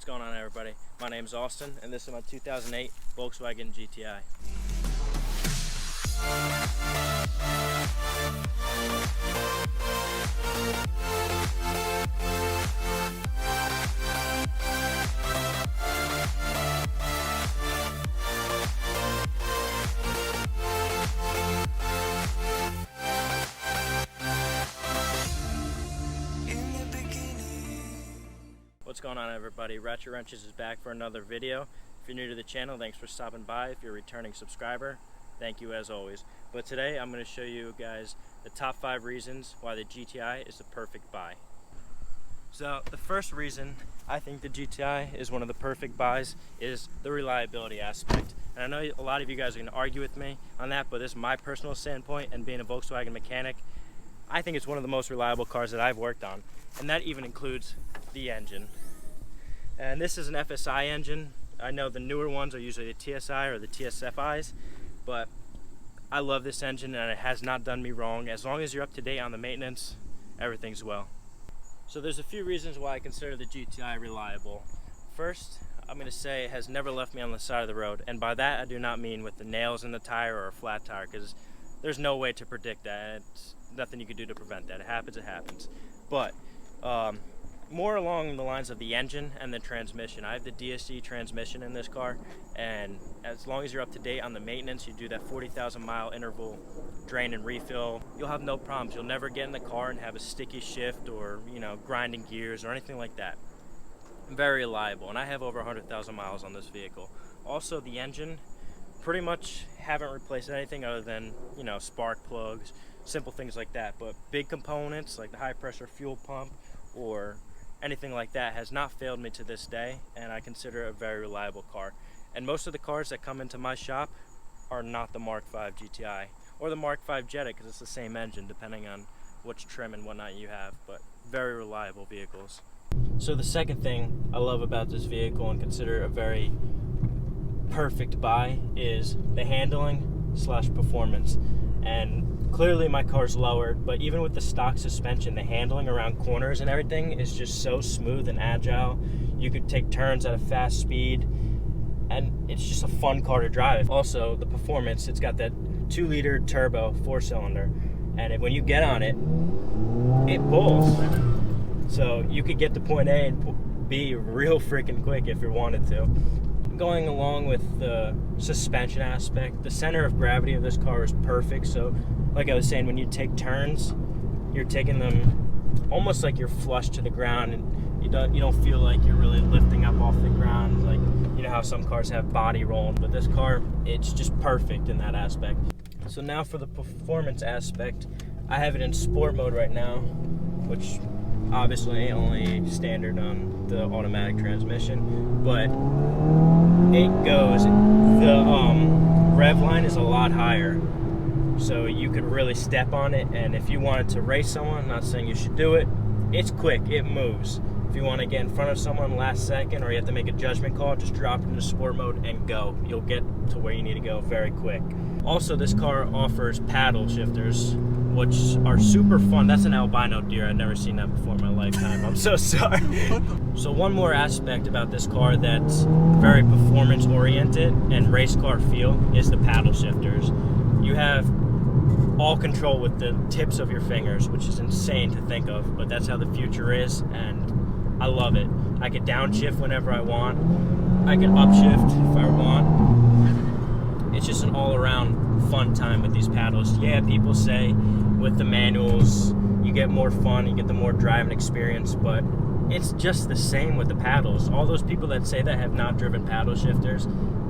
What's going on, everybody? My name is Austin, and this is my 2008 Volkswagen GTI. What's going on, everybody? Ratchet Wrenches is back for another video. If you're new to the channel, thanks for stopping by. If you're a returning subscriber, thank you as always. But today I'm going to show you guys the top 5 reasons why the GTI is the perfect buy. So the first reason I think the GTI is one of the perfect buys is the reliability aspect. And I know a lot of you guys are going to argue with me on that, but this is my personal standpoint, and being a Volkswagen mechanic, I think it's one of the most reliable cars that I've worked on, and that even includes the engine. And this is an FSI engine. I know the newer ones are usually the TSI or the TSFIs, but I love this engine and it has not done me wrong. As long as you're up to date on the maintenance, everything's well. So there's a few reasons why I consider the GTI reliable. First, I'm going to say it has never left me on the side of the road, and by that I do not mean with the nails in the tire or a flat tire, because there's no way to predict that. It's nothing you can do to prevent that. It happens, it happens. But more along the lines of the engine and the transmission. I have the DSC transmission in this car, and as long as you're up to date on the maintenance, you do that 40,000 mile interval drain and refill, you'll have no problems. You'll never get in the car and have a sticky shift or, grinding gears or anything like that. Very reliable, and I have over 100,000 miles on this vehicle. Also, the engine, pretty much haven't replaced anything other than, spark plugs, simple things like that. But big components like the high pressure fuel pump or anything like that has not failed me to this day, and I consider it a very reliable car. And most of the cars that come into my shop are not the Mark 5 GTI or the Mark 5 Jetta, because it's the same engine depending on which trim and whatnot you have, but very reliable vehicles. So the second thing I love about this vehicle and consider a very perfect buy is the handling / performance. And clearly my car's lowered, but even with the stock suspension, the handling around corners and everything is just so smooth and agile. You could take turns at a fast speed, and it's just a fun car to drive. Also, the performance, it's got that 2-liter turbo 4-cylinder, and when you get on it, it pulls. So you could get to point A and B real freaking quick if you wanted to. Going along with the suspension aspect, the center of gravity of this car is perfect. So like I was saying, when you take turns, you're taking them almost like you're flush to the ground, and you don't feel like you're really lifting up off the ground, like how some cars have body roll. But this car, it's just perfect in that aspect. So now for the performance aspect, I have it in sport mode right now, which obviously only standard on the automatic transmission, but it goes, the rev line is a lot higher, so you could really step on it. And if you wanted to race someone, not saying you should do it, it's quick, it moves. If you want to get in front of someone last second, or you have to make a judgment call, just drop it into sport mode and go. You'll get to where you need to go very quick. Also, this car offers paddle shifters, which are super fun. That's an albino deer. I've never seen that before in my lifetime. I'm so sorry. So one more aspect about this car that's very performance oriented and race car feel is the paddle shifters. You have all control with the tips of your fingers, which is insane to think of, but that's how the future is, and I love it. I could downshift whenever I want. I can upshift if I want. It's just an all-around fun time with these paddles. Yeah, people say with the manuals you get more fun, you get the more driving experience, but it's just the same with the paddles. All those people that say that have not driven paddle shifters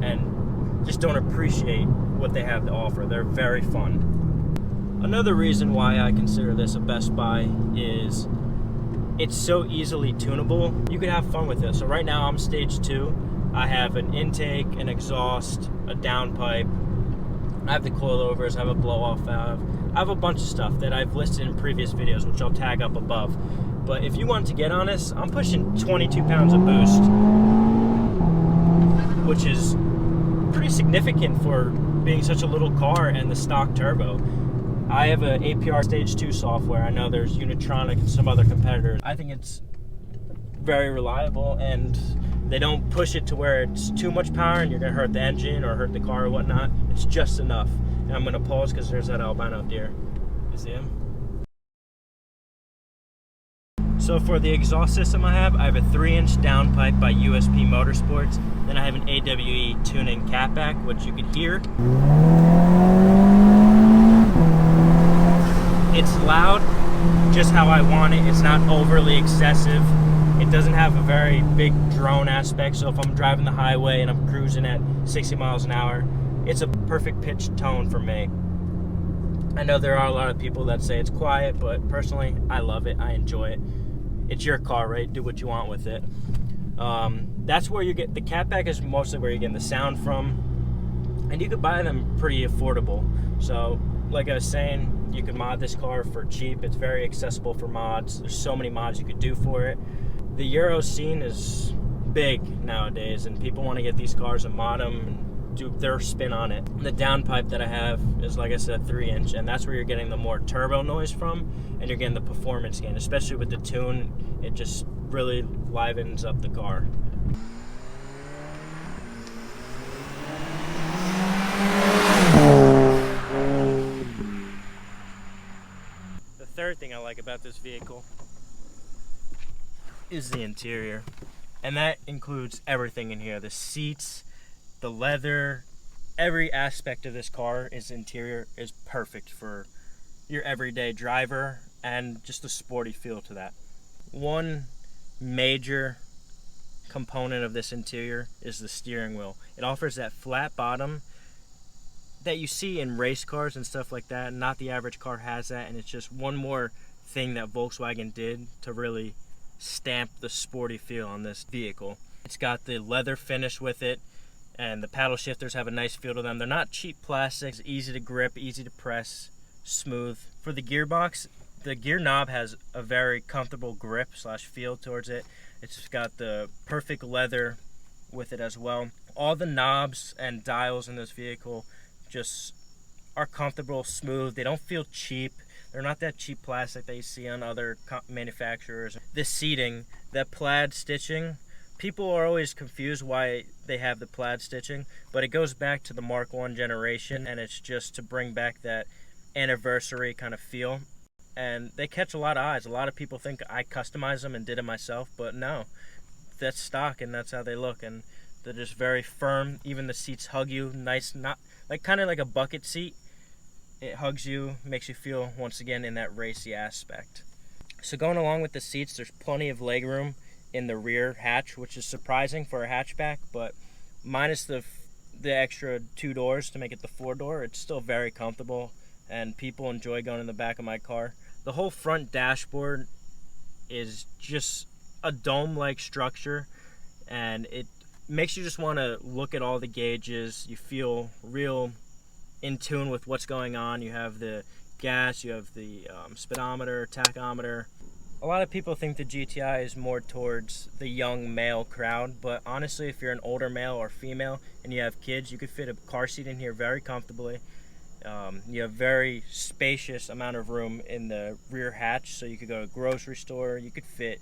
and just don't appreciate what they have to offer. They're very fun. Another reason why I consider this a best buy is it's so easily tunable. You can have fun with this. So right now I'm stage 2. I have an intake, an exhaust, a downpipe. I have the coilovers, I have a blow-off valve. I have a bunch of stuff that I've listed in previous videos, which I'll tag up above. But if you want to get on this, I'm pushing 22 pounds of boost, which is pretty significant for being such a little car and the stock turbo. I have an APR Stage 2 software. I know there's Unitronic and some other competitors. I think it's very reliable, and they don't push it to where it's too much power and you're gonna hurt the engine or hurt the car or whatnot. It's just enough. And I'm gonna pause because there's that albino deer. You see him? So for the exhaust system I have a 3-inch downpipe by USP Motorsports. Then I have an AWE tuning catback, which you can hear. It's loud, just how I want it. It's not overly excessive. It doesn't have a very big drone aspect, so if I'm driving the highway and I'm cruising at 60 miles an hour, it's a perfect pitch tone for me. I know there are a lot of people that say it's quiet, but personally, I love it. I enjoy it. It's your car, right? Do what you want with it. That's where you get, the catback is mostly where you're getting the sound from, and you could buy them pretty affordable. So, like I was saying, you can mod this car for cheap. It's very accessible for mods. There's so many mods you could do for it. The Euro scene is big nowadays, and people want to get these cars and mod them and do their spin on it. The downpipe that I have is, like I said, 3-inch, and that's where you're getting the more turbo noise from, and you're getting the performance gain. Especially with the tune, it just really livens up the car. The third thing I like about this vehicle is the interior, and that includes everything in here. The seats, the leather, every aspect of this car, is interior is perfect for your everyday driver and just a sporty feel to that. One major component of this interior is the steering wheel. It offers that flat bottom that you see in race cars and stuff like that. Not the average car has that, and it's just one more thing that Volkswagen did to really stamp the sporty feel on this vehicle. It's got the leather finish with it, and the paddle shifters have a nice feel to them. They're not cheap plastics, easy to grip, easy to press, smooth. For the gearbox, the gear knob has a very comfortable grip / feel towards it. It's got the perfect leather with it as well. All the knobs and dials in this vehicle just are comfortable, smooth. They don't feel cheap. They're not that cheap plastic that you see on other manufacturers. The seating, that plaid stitching, people are always confused why they have the plaid stitching, but it goes back to the Mark I generation, and it's just to bring back that anniversary kind of feel. And they catch a lot of eyes. A lot of people think I customized them and did it myself, but no, that's stock and that's how they look, and they're just very firm. Even the seats hug you nice, not like kind of like a bucket seat. It hugs you, makes you feel once again in that racy aspect. So going along with the seats, there's plenty of leg room in the rear hatch, which is surprising for a hatchback, but minus the extra 2 doors to make it the 4-door, it's still very comfortable, and people enjoy going in the back of my car. The whole front dashboard is just a dome-like structure, and it makes you just want to look at all the gauges. You feel real in tune with what's going on. You have the gas, you have the speedometer, tachometer. A lot of people think the GTI is more towards the young male crowd, but honestly, if you're an older male or female and you have kids, you could fit a car seat in here very comfortably. You have very spacious amount of room in the rear hatch, so you could go to a grocery store. You could fit,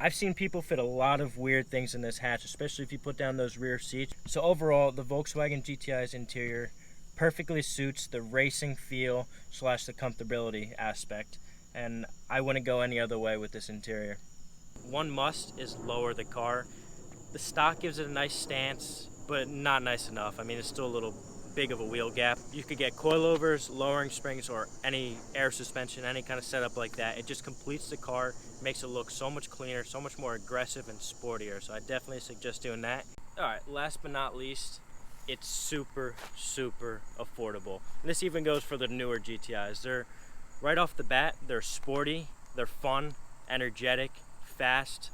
I've seen people fit a lot of weird things in this hatch, especially if you put down those rear seats. So overall, the Volkswagen GTI's interior perfectly suits the racing feel / the comfortability aspect, and I wouldn't go any other way with this interior. One must is lower the car. The stock gives it a nice stance, but not nice enough. I mean, it's still a little big of a wheel gap. You could get coilovers, lowering springs, or any air suspension, any kind of setup like that. It just completes the car, makes it look so much cleaner, so much more aggressive and sportier. So I definitely suggest doing that. All right, last but not least, it's super affordable. And this even goes for the newer GTIs. They're right off the bat, they're sporty, they're fun, energetic, fast.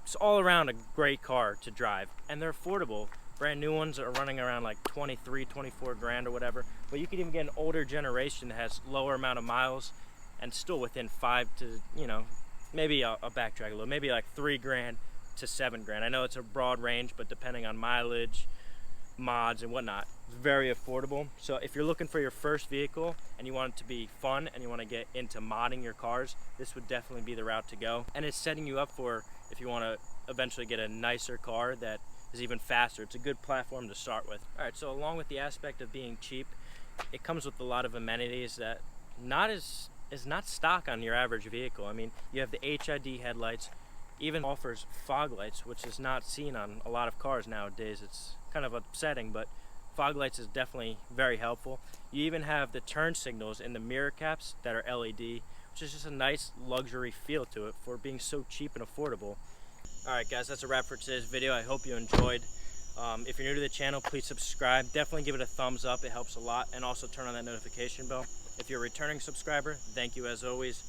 It's all around a great car to drive, and they're affordable. Brand new ones are running around like 23, 24 grand or whatever, but you could even get an older generation that has lower amount of miles and still within 5 to, maybe I'll backtrack a little, maybe like 3 grand to 7 grand. I know it's a broad range, but depending on mileage, mods and whatnot, it's very affordable. So if you're looking for your first vehicle and you want it to be fun and you want to get into modding your cars, this would definitely be the route to go. And it's setting you up for if you want to eventually get a nicer car that is even faster. It's a good platform to start with. Alright, so along with the aspect of being cheap, it comes with a lot of amenities that is not stock on your average vehicle. I mean, you have the HID headlights, even offers fog lights, which is not seen on a lot of cars nowadays. It's kind of upsetting, but fog lights is definitely very helpful. You even have the turn signals in the mirror caps that are LED, which is just a nice luxury feel to it for being so cheap and affordable. Alright guys, that's a wrap for today's video. I hope you enjoyed. If you're new to the channel, please subscribe. Definitely give it a thumbs up, it helps a lot, and also turn on that notification bell. If you're a returning subscriber, thank you as always.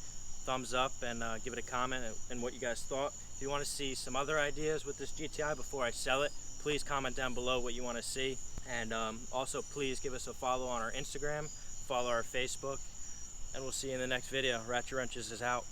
Thumbs up and give it a comment and what you guys thought. If you want to see some other ideas with this GTI before I sell it, please comment down below what you want to see. And also please give us a follow on our Instagram, follow our Facebook, and we'll see you in the next video. Ratchet Wrenches is out.